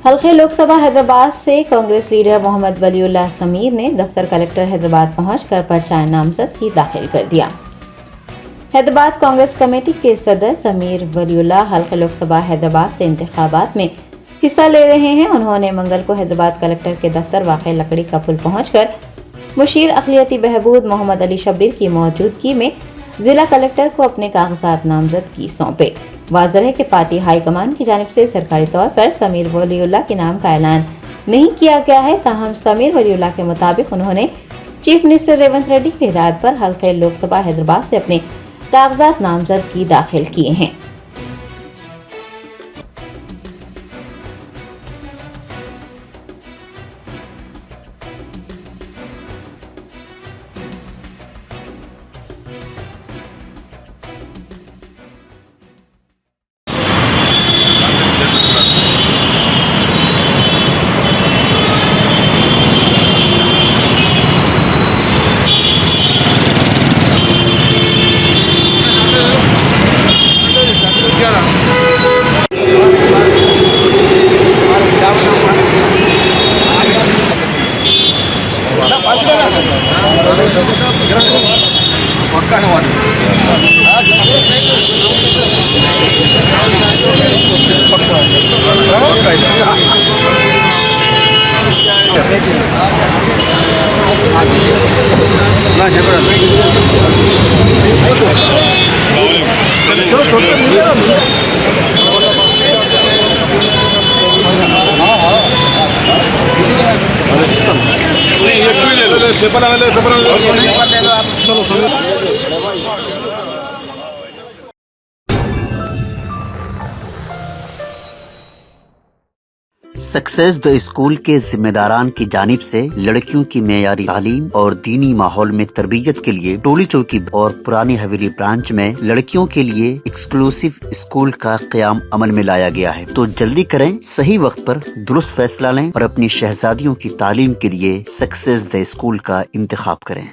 حلقے لوک سبھا حیدرآباد سے کانگریس لیڈر محمد ولی اللہ سمیر نے دفتر کلکٹر حیدرآباد پہنچ کر پرچہ نامزدگی داخل کر دیا۔ حیدرآباد کانگریس کمیٹی کے صدر سمیر ولی اللہ حلقہ لوک سبھا حیدرآباد سے انتخابات میں حصہ لے رہے ہیں۔ انہوں نے منگل کو حیدرآباد کلکٹر کے دفتر واقع لکڑی کا پل پہنچ کر مشیر اقلیتی بہبود محمد علی شبیر کی موجودگی میں ضلع کلکٹر کو اپنے کاغذات نامزدگی سونپے۔ واضح ہے کہ پارٹی ہائی کمان کی جانب سے سرکاری طور پر سمیر ولی اللہ کے نام کا اعلان نہیں کیا گیا ہے، تاہم سمیر ولی اللہ کے مطابق انہوں نے چیف منسٹر ریونت ریڈی کی ہدایت پر حلقہ لوک سبھا حیدرآباد سے اپنے کاغذات نامزدگی داخل کیے ہیں۔ سکسیس دا اسکول کے ذمہ داران کی جانب سے لڑکیوں کی معیاری تعلیم اور دینی ماحول میں تربیت کے لیے ٹولی چوکی اور پرانی حویلی برانچ میں لڑکیوں کے لیے ایکسکلوسیو اسکول کا قیام عمل میں لایا گیا ہے۔ تو جلدی کریں، صحیح وقت پر درست فیصلہ لیں اور اپنی شہزادیوں کی تعلیم کے لیے سکسیس دا اسکول کا انتخاب کریں۔